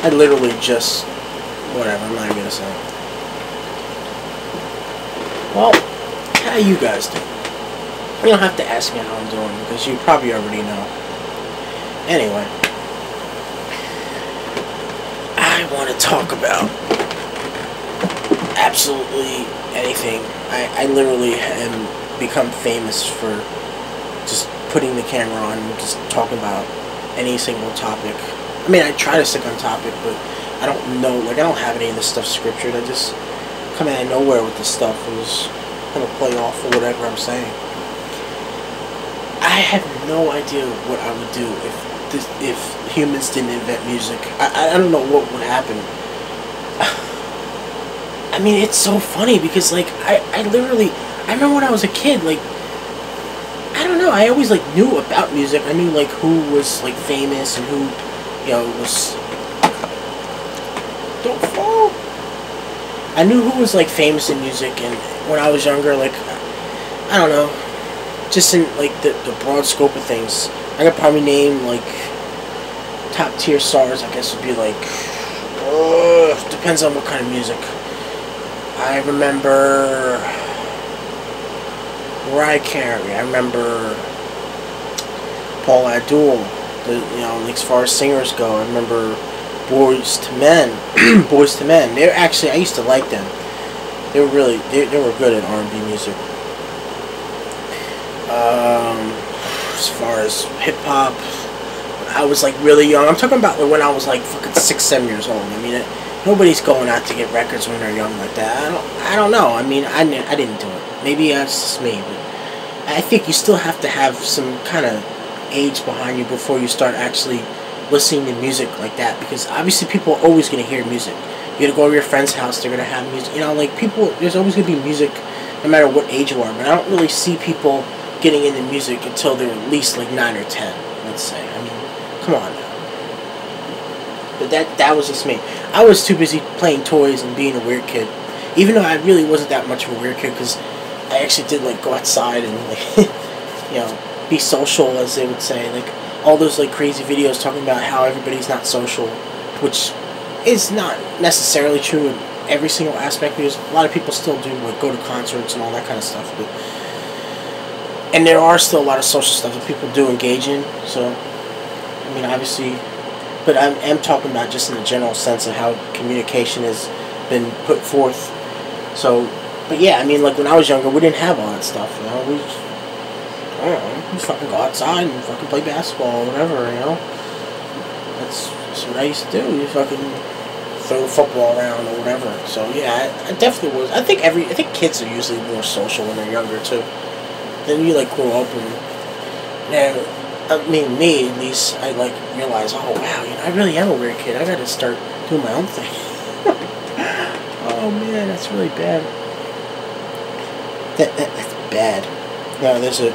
I literally just, whatever, I'm not even gonna say. Well, how you guys doing? You don't have to ask me how I'm doing because you probably already know. Anyway, I want to talk about absolutely anything. I literally am become famous for just putting the camera on and just talking about any single topic. I mean, I try to stick on topic, but I don't know, like, I don't have any of this stuff scriptured. I just come out of nowhere with this stuff and just kind of play off of whatever I'm saying. I have no idea what I would do if humans didn't invent music. I don't know what would happen. I mean, it's so funny because, like, I remember when I was a kid, like, I don't know, I always, like, knew about music. I knew, like, who was, like, famous and who, you know, was, don't fall. I knew who was, like, famous in music, and when I was younger, like, I don't know, just in, like, the broad scope of things, I could probably name, like, top tier stars, I guess would be, like, depends on what kind of music. I remember Mariah Carey. I remember Paula Abdul. You know, as far as singers go, I remember Boyz II Men. Boyz II Men. They're actually, I used to like them. They were really, they were good at R&B music. As far as hip hop, I was like really young. I'm talking about when I was like fucking 6, 7 years old. I mean, nobody's going out to get records when they're young like that. I don't know. I mean, I didn't do it. Maybe that's just me, but I think you still have to have some kind of age behind you before you start actually listening to music like that. Because obviously, people are always going to hear music. You're gonna go to your friend's house. They're gonna have music. You know, like people. There's always gonna be music, no matter what age you are. But I don't really see people getting into music until they're at least like 9 or 10. Let's say. I mean, come on now. But that was just me. I was too busy playing toys and being a weird kid. Even though I really wasn't that much of a weird kid, because I actually did, like, go outside and, like, you know, be social, as they would say. Like, all those, like, crazy videos talking about how everybody's not social, which is not necessarily true in every single aspect, because a lot of people still do, like, go to concerts and all that kind of stuff. But, and there are still a lot of social stuff that people do engage in, so, I mean, obviously. But I am talking about just in the general sense of how communication has been put forth. So, but yeah, I mean, like when I was younger, we didn't have all that stuff, you know. We just, I don't know, we fucking go outside and fucking play basketball or whatever, you know. That's what I used to do. You fucking throw the football around or whatever. So yeah, I definitely was. I think kids are usually more social when they're younger too. Then you like grow up and yeah. I mean, me at least, I like realize, oh wow, you know, I really am a weird kid. I gotta start doing my own thing. Oh man, that's really bad. That's bad. No, there's a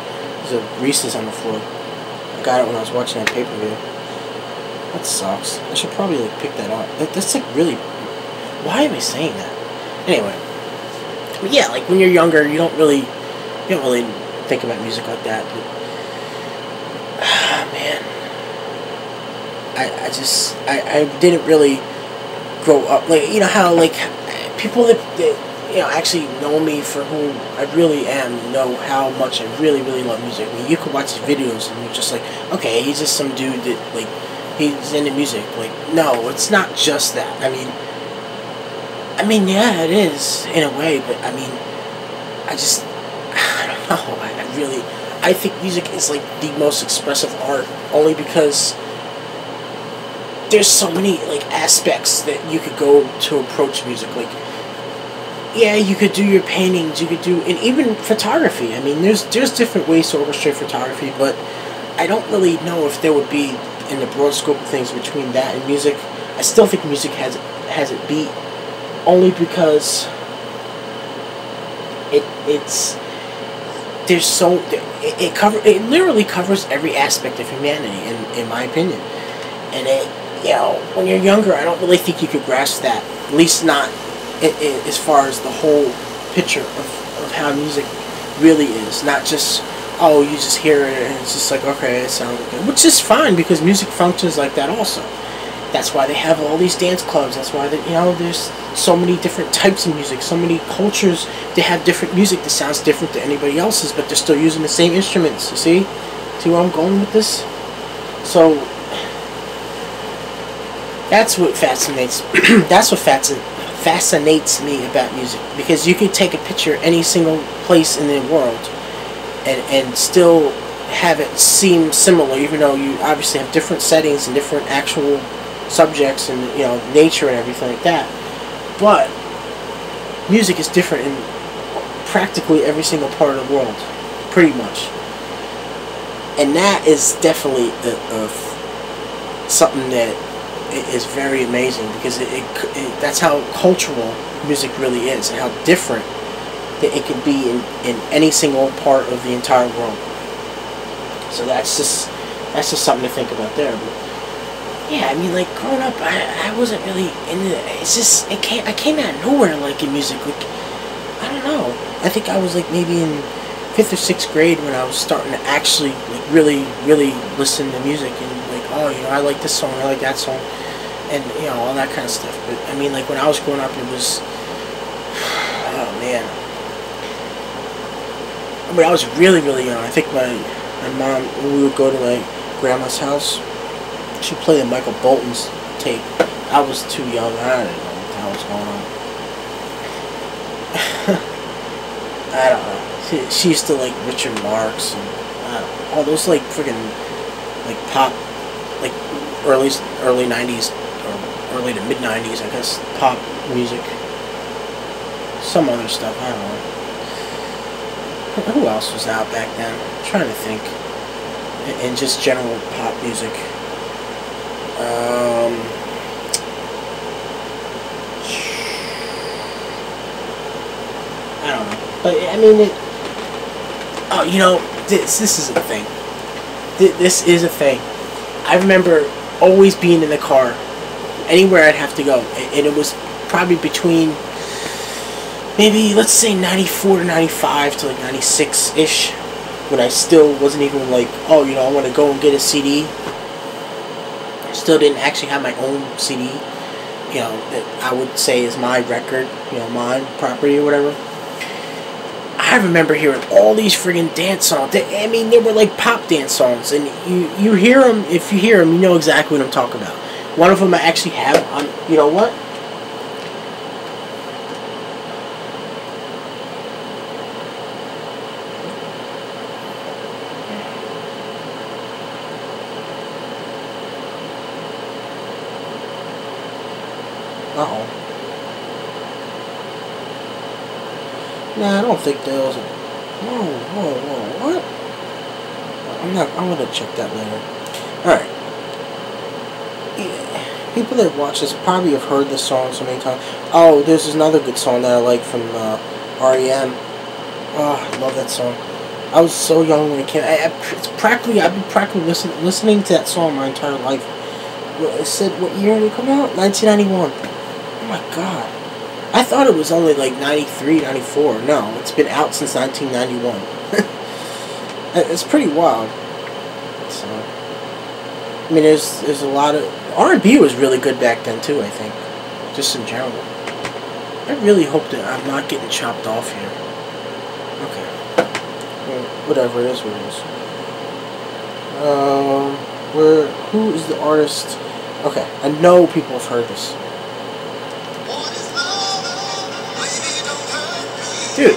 Reese's on the floor. I got it when I was watching that pay-per-view. That sucks. I should probably like pick that up. That's like really. Why am I saying that? Anyway, but yeah, like when you're younger, you don't really think about music like that. But, man, I didn't really grow up, like, you know how, like, people that you know, actually know me for who I really am, know how much I really, really love music. I mean, you could watch these videos and you're just like, okay, he's just some dude that, like, he's into music. Like, no, it's not just that. I mean, yeah, it is, in a way, but, I mean, I don't know, I think music is like the most expressive art, only because there's so many like aspects that you could go to approach music. Like, yeah, you could do your paintings, you could do, and even photography. I mean, there's different ways to orchestrate photography, but I don't really know if there would be in the broad scope of things between that and music. I still think music has it beat, only because it's. There's so it literally covers every aspect of humanity in my opinion, and you know, when you're younger, I don't really think you could grasp that, at least not as far as the whole picture of how music really is, not just, oh, you just hear it and it's just like, okay, it sounds good, which is fine because music functions like that also. That's why they have all these dance clubs. That's why there's so many different types of music, so many cultures. They have different music that sounds different to anybody else's, but they're still using the same instruments. You see where I'm going with this? So that's what fascinates. That's what fascinates me about music, because you could take a picture any single place in the world and still have it seem similar, even though you obviously have different settings and different actual subjects and nature and everything like that. But music is different in practically every single part of the world, pretty much. And that is definitely something that is very amazing, because that's how cultural music really is, and how different that it can be in any single part of the entire world. So that's just something to think about there. But yeah, I mean, like, growing up, I wasn't really into it. It's just, I came out of nowhere liking music. Like, I don't know. I think I was like maybe in 5th or 6th grade when I was starting to actually like really listen to music, and like, oh, I like this song, I like that song, and all that kind of stuff. But I mean, like, when I was growing up, it was, oh man. I mean, I was really young. I think my mom, when we would go to my grandma's house, she'd play the Michael Bolton's tape. I was too young. I didn't know what the hell was going on. I don't know. She used to like Richard Marx and all those like friggin' like pop, like early 90s or early to mid 90s, I guess, pop music. Some other stuff, I don't know. Who else was out back then? I'm trying to think. And just general pop music. I don't know. But I mean, this is a thing. This is a thing. I remember always being in the car, anywhere I'd have to go, and it was probably between maybe, let's say, 94 to 95 to like 96-ish, when I still wasn't even like, oh, I want to go and get a CD. Still didn't actually have my own CD, that I would say is my record, my property or whatever. I remember hearing all these friggin' dance songs. I mean, they were like pop dance songs, and you hear them. If you hear them, you know exactly what I'm talking about. One of them I actually have on. You know what? Uh-oh. Nah, I don't think there was a... Whoa, what? I'm gonna check that later. Alright. Yeah. People that watch this probably have heard this song so many times. Oh, there's another good song that I like from R.E.M. Oh, I love that song. I was so young when it came. I've been practically listening to that song my entire life. It said, what year did it come out? 1991. Oh my god. I thought it was only like 93, 94. No, it's been out since 1991. It's pretty wild. So, I mean, there's a lot of... R&B was really good back then too, I think. Just in general. I really hope that I'm not getting chopped off here. Okay. Well, whatever, it is what it is. Who is the artist? Okay, I know people have heard this. Dude.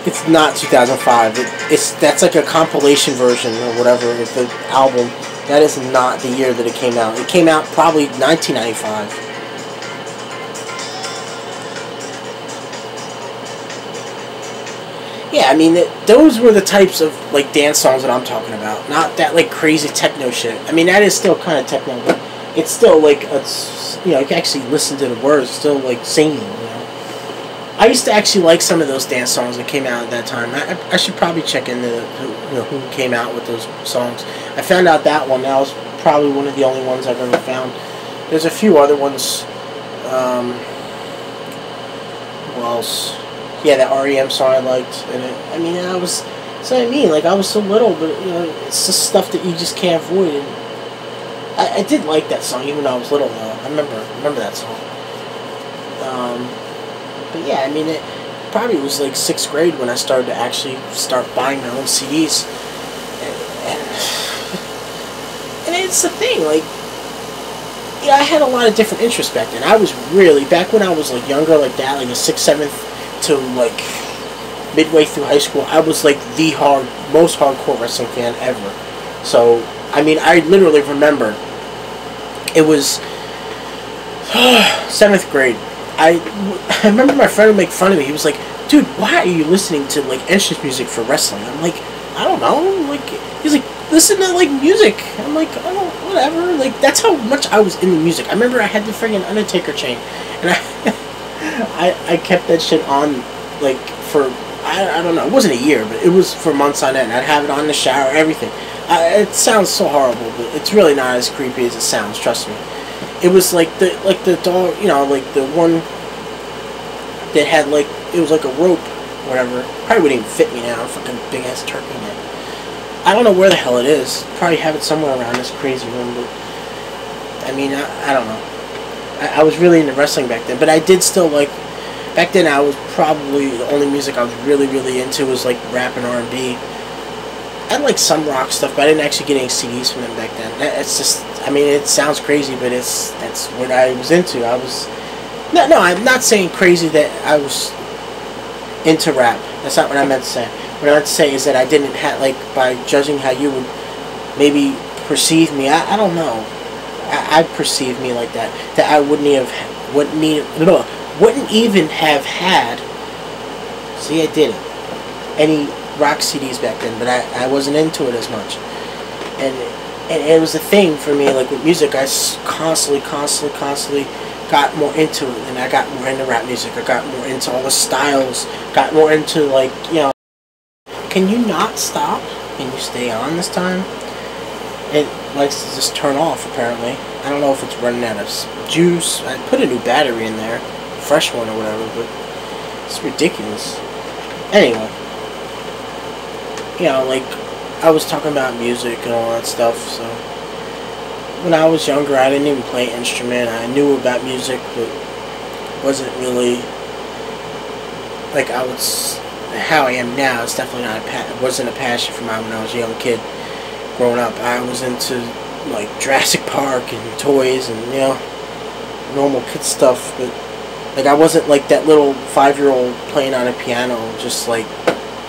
It's not 2005. That's like a compilation version or whatever of the album. That is not the year that it came out. It came out probably 1995. Yeah, I mean, those were the types of like dance songs that I'm talking about. Not that like crazy techno shit. I mean, that is still kind of techno, but it's still like you can actually listen to the words. It's still like singing. I used to actually like some of those dance songs that came out at that time. I should probably check into who came out with those songs. I found out that one. That was probably one of the only ones I've ever found. There's a few other ones. Who else? Yeah, that REM song I liked. And I mean, I was... That's what I mean. Like, I was so little, but, you know, it's just stuff that you just can't avoid. And I did like that song, even though I was little, though. I remember that song. But yeah, I mean, it probably was like 6th grade when I started to actually start buying my own CDs. And it's the thing, like, yeah, I had a lot of different interests back then. I was really, back when I was like younger, like that, like a 6th, 7th to like midway through high school, I was like the most hardcore wrestling fan ever. So, I mean, I literally remember it was 7th grade. I remember my friend would make fun of me. He was like, dude, why are you listening to like entrance music for wrestling? I'm like, I don't know. Like, he's like, listen to like music. I'm like, oh, whatever. Like, that's how much I was into music. I remember I had the friggin' Undertaker chain, and I kept that shit on like for I don't know. It wasn't a year, but it was for months on end. I'd have it on in the shower, everything. It sounds so horrible, but it's really not as creepy as it sounds. Trust me. It was like the dog, you know, like the one that had like, it was like a rope, whatever. Probably wouldn't even fit me now. Fucking big ass turkey neck. I don't know where the hell it is. Probably have it somewhere around this crazy room, but I mean, I don't know. I was really into wrestling back then, but I did still like. Back then, I was probably the only music I was really, really into was like rap and R&B. I had like some rock stuff, but I didn't actually get any CDs from them back then. It's just, I mean, it sounds crazy, but that's what I was into. I was no, I'm not saying crazy that I was into rap. That's not what I meant to say. What I meant to say is that I didn't have, like, by judging how you would maybe perceive me. I don't know. I perceive me like that. That I wouldn't even have had. See, I didn't. Any rock CDs back then, but I wasn't into it as much. And it was a thing for me, like with music, I constantly got more into it, and I got more into rap music. I got more into all the styles, got more into, like, you know, can you not stop? Can you stay on this time? It likes to just turn off, apparently. I don't know if it's running out of juice. I put a new battery in there, fresh one or whatever, but it's ridiculous. Anyway, you know, like, I was talking about music and all that stuff, so when I was younger, I didn't even play an instrument. I knew about music, but wasn't really, like, how I am now. It's definitely not it wasn't a passion for mine when I was a young kid. Growing up, I was into, like, Jurassic Park and toys and, you know, normal kid stuff, but, like, I wasn't like that little 5-year-old playing on a piano, just like,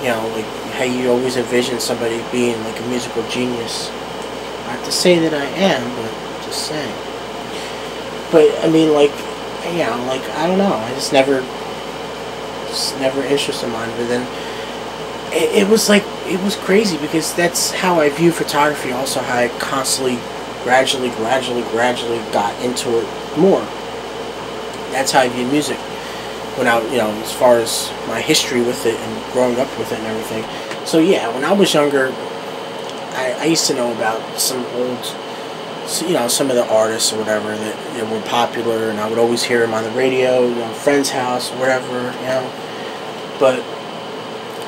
you know, like how you always envision somebody being like a musical genius. Not to say that I am, but just saying. But I mean, like, you know, like, I don't know. I just never interested in mine. But then it was like, it was crazy because that's how I view photography. Also, how I constantly, gradually got into it more. That's how I view music. When I, you know, as far as my history with it and growing up with it and everything. So yeah, when I was younger, I used to know about some old, you know, some of the artists or whatever that were popular, and I would always hear them on the radio, you know, friend's house, wherever, you know. But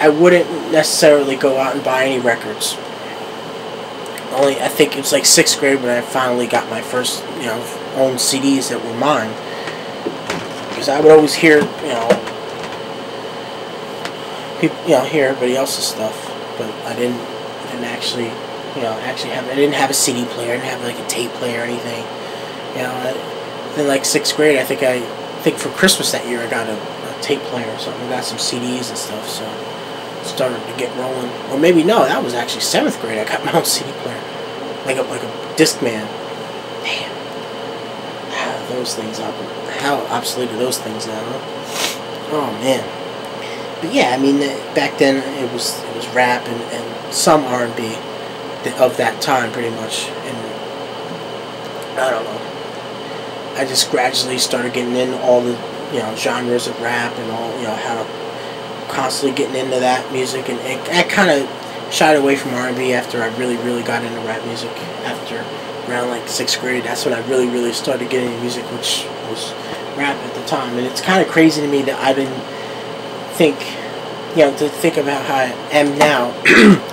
I wouldn't necessarily go out and buy any records. I think it was like 6th grade when I finally got my first, you know, own CDs that were mine. Because I would always hear, you know, people, you know, hear everybody else's stuff, but I didn't actually, you know, I didn't have a CD player. I didn't have like a tape player or anything. You know, then like 6th grade, I think for Christmas that year I got a tape player or something. I got some CDs and stuff, so it started to get rolling. Or maybe no, that was actually 7th grade. I got my own CD player, like a Discman. Damn, those things up. How obsolete are those things now? Huh? Oh man. But yeah, I mean, back then it was rap and some R&B of that time, pretty much. And I don't know. I just gradually started getting into all the, you know, genres of rap and all, you know, how constantly getting into that music, and I kind of shied away from R&B after I really got into rap music after around like 6th grade. That's when I really started getting into music, which was rap at the time. And it's kind of crazy to me that I didn't think, to think about how I am now,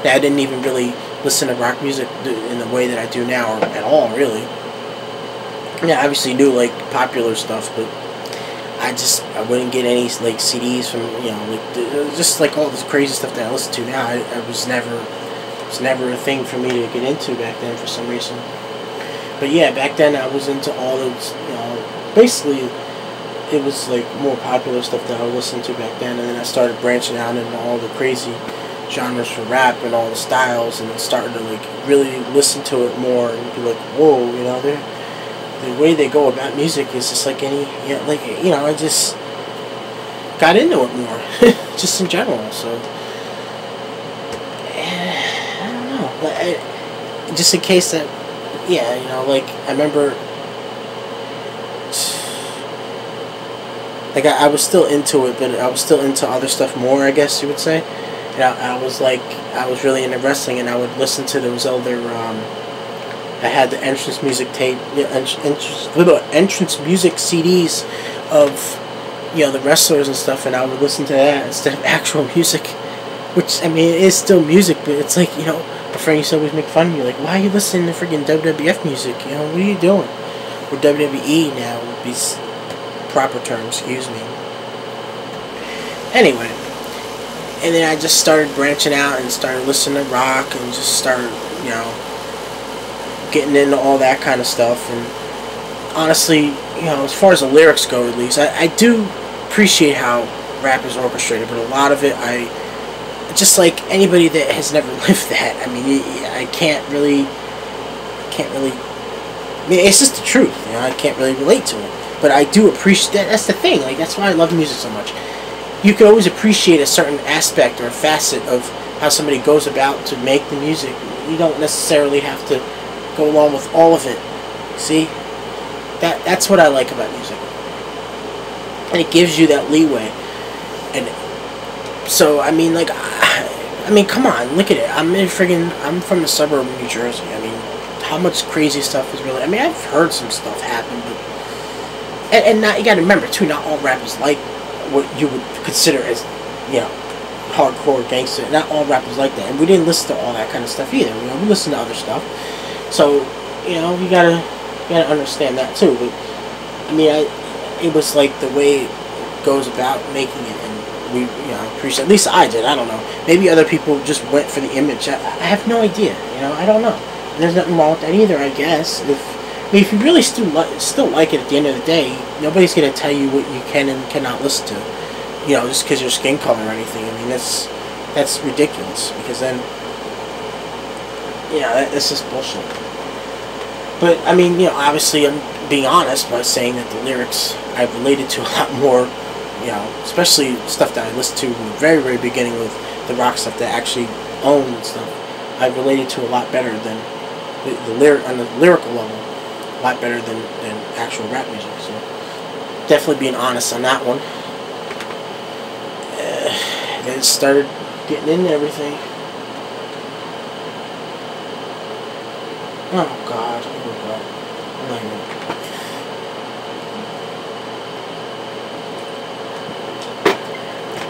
that I didn't even really listen to rock music in the way that I do now, or at all, really. Yeah, I obviously knew like popular stuff, but I wouldn't get any like CDs from just like all this crazy stuff that I listen to now. I was never a thing for me to get into back then for some reason. But yeah, back then I was into all those, basically it was like more popular stuff that I would listen to back then, and then I started branching out into all the crazy genres for rap and all the styles, and then started to like really listen to it more and be like, whoa, the way they go about music is just like any, I just got into it more, just in general. So I don't know, just in case that, I remember, like I was still into it, but I was still into other stuff more, I guess you would say. And I was really into wrestling, and I would listen to those other, I had the entrance music tape, entrance music CDs of, the wrestlers and stuff, and I would listen to that instead of actual music, which, it is still music, but it's like, my friend used to always make fun of me, like, why are you listening to freaking WWF music, what are you doing? Or WWE now would be proper term, excuse me. Anyway, and then I just started branching out and started listening to rock and just started, getting into all that kind of stuff. And honestly, as far as the lyrics go, at least, I do appreciate how rap is orchestrated, but a lot of it, just like anybody that has never lived that, I can't really, it's just the truth, I can't really relate to it. But I do appreciate that. That's the thing. Like, that's why I love music so much. You can always appreciate a certain aspect or a facet of how somebody goes about to make the music. You don't necessarily have to go along with all of it. See? That's what I like about music. And it gives you that leeway. And so, come on, look at it. I'm from the suburb of New Jersey. How much crazy stuff is really... I've heard some stuff happen, but... And not, you gotta remember, too, not all rap is like what you would consider as, hardcore gangster. Not all rap is like that. And we didn't listen to all that kind of stuff either. We listened to other stuff. So, you gotta understand that, too. But, it was like the way it goes about making it, and we, appreciate, at least I did, I don't know. Maybe other people just went for the image. I have no idea, I don't know. And there's nothing wrong with that either, I guess. If you really still like it at the end of the day, nobody's going to tell you what you can and cannot listen to, just because your skin color or anything. That's ridiculous, because then, that's just bullshit. But, obviously I'm being honest by saying that the lyrics I've related to a lot more, especially stuff that I listened to in the very, very beginning with the rock stuff that I actually owned and stuff. I've related to a lot better than on the lyrical level. A lot better than actual rap music, so definitely being honest on that one. Then started getting into everything. Oh God,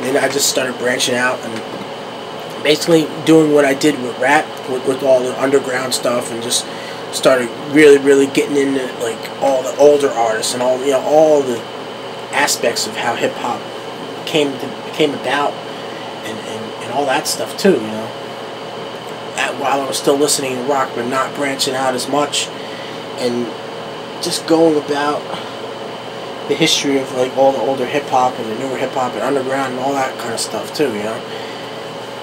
Then I just started branching out and basically doing what I did with rap, with all the underground stuff, and just started really getting into like all the older artists and all all the aspects of how hip hop came about and all that stuff too, while I was still listening to rock but not branching out as much, and just going about the history of like all the older hip hop and the newer hip hop and underground and all that kind of stuff too,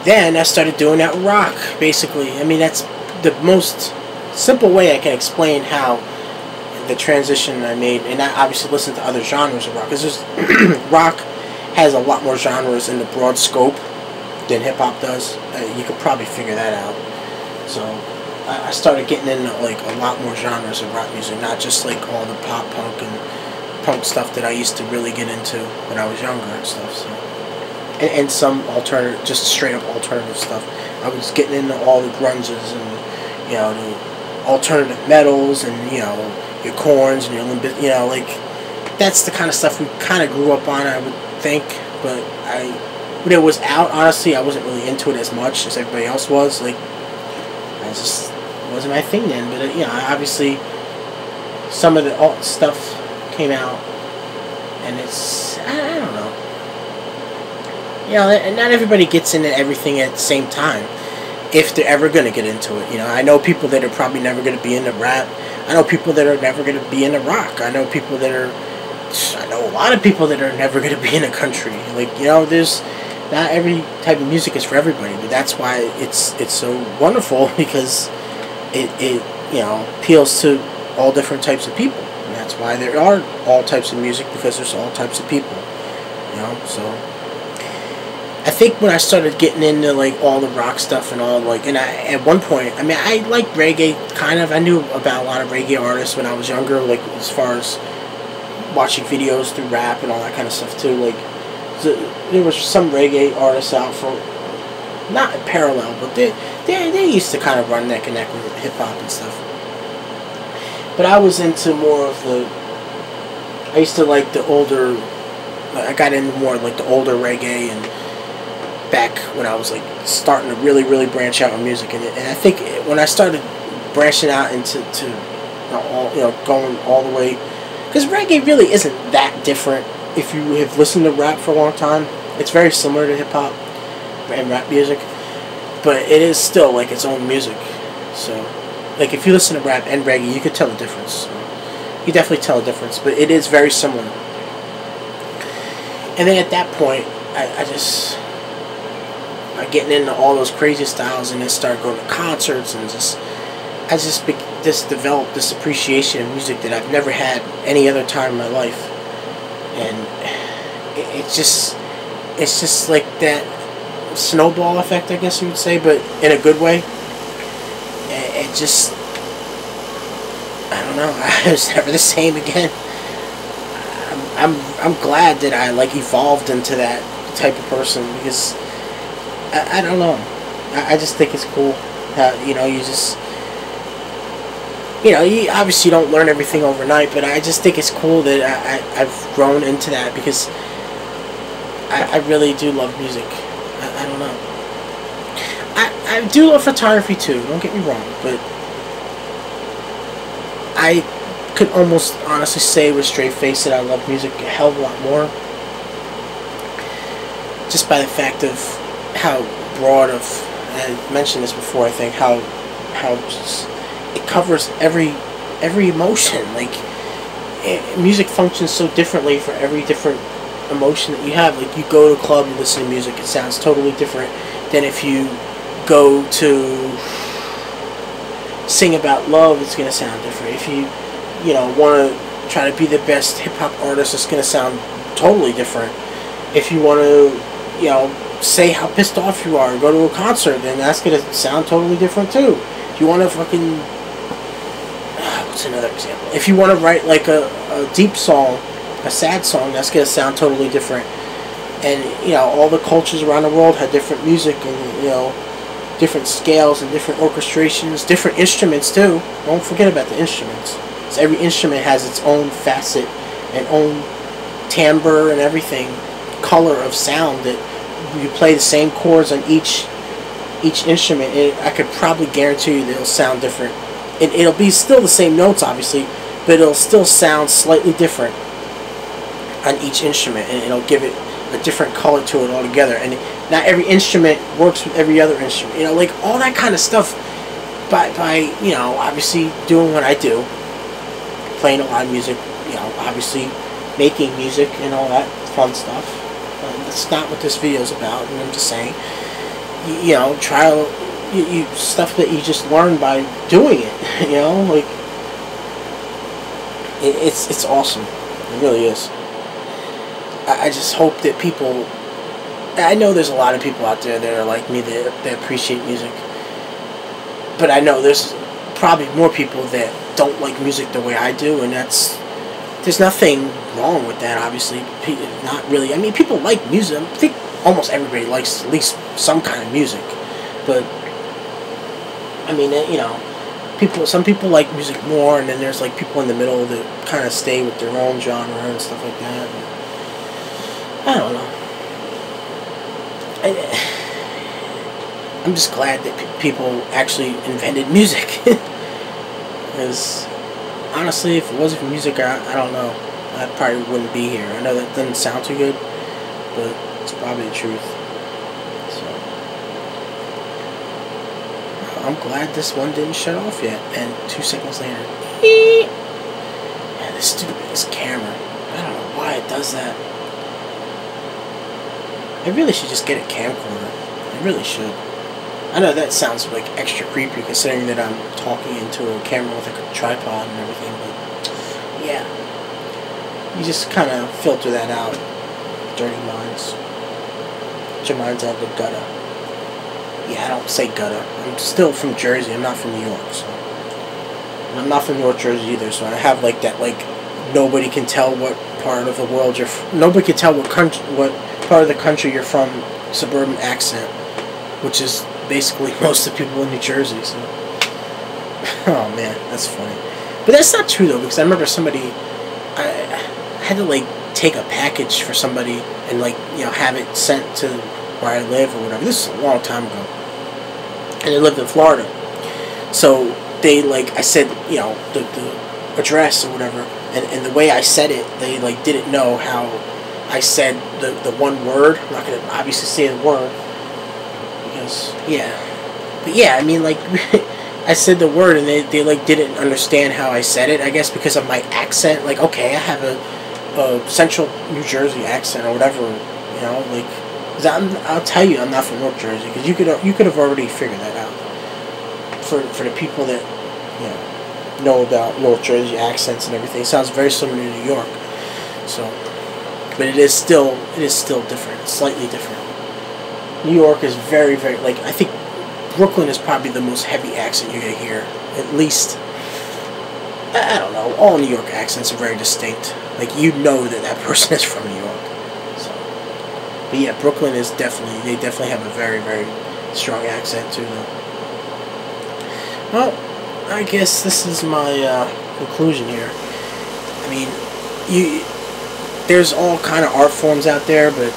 Then I started doing that with rock, basically. That's the most simple way I can explain how the transition I made, and I obviously listened to other genres of rock, because rock has a lot more genres in the broad scope than hip-hop does. You could probably figure that out. So I started getting into like a lot more genres of rock music, not just like all the pop punk and punk stuff that I used to really get into when I was younger and stuff. So and some alternative, just straight up alternative stuff. I was getting into all the grunges and the alternative metals and your corns and your like that's the kind of stuff we kind of grew up on, I would think. But when it was out, honestly, I wasn't really into it as much as everybody else was. Like, I just wasn't my thing then. But obviously, some of the alt stuff came out, and it's I don't know. Not everybody gets into everything at the same time, if they're ever going to get into it. I know people that are probably never going to be into rap. I know people that are never going to be into rock. I know a lot of people that are never going to be into country. Like, there's not every type of music is for everybody, but that's why it's so wonderful, because it appeals to all different types of people. And that's why there are all types of music, because there's all types of people. So I think when I started getting into like all the rock stuff and all, like, and at one point, I liked reggae kind of. I knew about a lot of reggae artists when I was younger, like as far as watching videos through rap and all that kind of stuff too. Like, there was some reggae artists out for not parallel, but they used to kind of run neck and neck with hip hop and stuff. But I was into more of I used to like the older. I got into more like the older reggae, and back when I was like starting to really branch out in music, and I think when I started branching out into going all the way, because reggae really isn't that different if you have listened to rap for a long time. It's very similar to hip hop and rap music, but it is still like its own music. So, like, if you listen to rap and reggae, you could tell the difference. So, you definitely tell a difference, but it is very similar. And then at that point, I just getting into all those crazy styles, and then started going to concerts, and I just developed this appreciation of music that I've never had any other time in my life. And it's just like that snowball effect, I guess you would say, but in a good way. It just, I don't know, I was never the same again. I'm glad that I like evolved into that type of person, because I don't know, I just think it's cool how you just you obviously don't learn everything overnight, but I just think it's cool that I've grown into that, because I really do love music. I don't know. I do love photography too, don't get me wrong, but I could almost honestly say with straight face that I love music a hell of a lot more, just by the fact of how broad of, I mentioned this before, I think, how just, it covers every emotion. Like, music functions so differently for every different emotion that you have. Like, you go to a club and listen to music, it sounds totally different than if you go to sing about love. It's going to sound different. If you want to try to be the best hip-hop artist, it's going to sound totally different. If you want to say how pissed off you are and go to a concert, then that's going to sound totally different too. If you want to fucking, what's another example? If you want to write like a deep song, a sad song, that's going to sound totally different. And all the cultures around the world have different music, and different scales and different orchestrations, different instruments too. Don't forget about the instruments. So every instrument has its own facet and own timbre and everything, color of sound, that you play the same chords on each instrument, and I could probably guarantee you that it'll sound different. It'll be still the same notes, obviously, but it'll still sound slightly different on each instrument, and it'll give it a different color to it altogether. And not every instrument works with every other instrument. Like all that kind of stuff. By obviously doing what I do, playing a lot of music, obviously making music and all that fun stuff. That's not what this video is about. And I'm just saying, stuff that you just learn by doing it. Like it's awesome. It really is. I just hope that people, I know there's a lot of people out there that are like me, that appreciate music, but I know there's probably more people that don't like music the way I do, and there's nothing wrong with that, obviously. Not really. I mean, people like music. I think almost everybody likes at least some kind of music, but I mean, some people like music more, and then there's like people in the middle that kind of stay with their own genre and stuff like that. And I don't know. I'm just glad that people actually invented music. Because honestly, if it wasn't for music, I don't know. I probably wouldn't be here. I know that doesn't sound too good, but it's probably the truth. So I'm glad this one didn't shut off yet. And 2 seconds later, man, this camera. I don't know why it does that. I really should just get a camcorder. I really should. I know that sounds like extra creepy considering that I'm talking into a camera with like a tripod and everything, but yeah. You just kind of filter that out. Dirty minds. Get your minds out of the gutter. Yeah, I don't say gutter. I'm still from Jersey. I'm not from New York, so. And I'm not from North Jersey either, so I have like that, like, nobody can tell what part of the world you're from. Nobody can tell what part of the country you're from suburban accent, which is basically most of the people in New Jersey, so. Oh man, that's funny. But that's not true though, because I remember somebody, I had to like take a package for somebody and like, you know, have it sent to where I live or whatever. This is a long time ago. And they lived in Florida. So they like, I said, you know, the address or whatever, and the way I said it, they like didn't know how I said the one word. I'm not going to obviously say the word. Because, yeah. But yeah, I mean, like, I said the word and they like didn't understand how I said it, I guess because of my accent. Like, okay, I have a central New Jersey accent or whatever, you know, like, cause I'll tell you I'm not from North Jersey, because you could have already figured that out. For the people that, you know about North Jersey accents and everything, it sounds very similar to New York. So, but it is still different. It's slightly different. New York is very, very, like, I think Brooklyn is probably the most heavy accent you're gonna hear. At least, I don't know. All New York accents are very distinct. Like, you know that person is from New York. So, but yeah, Brooklyn is they definitely have a very, very strong accent too, though. Well, I guess this is my conclusion here. I mean, there's all kind of art forms out there, but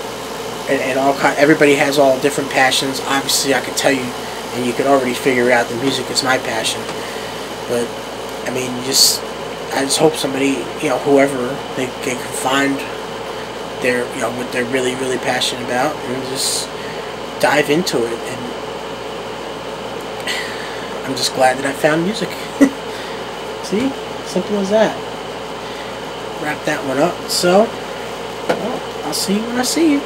everybody has all different passions. Obviously, I could tell you, and you could already figure out the music is my passion. But I mean, I just hope somebody, you know, whoever they can find their, you know, what they're really, really passionate about, and just dive into it. And I'm just glad that I found music. See? Simple as that. Wrap that one up. So, well, I'll see you when I see you.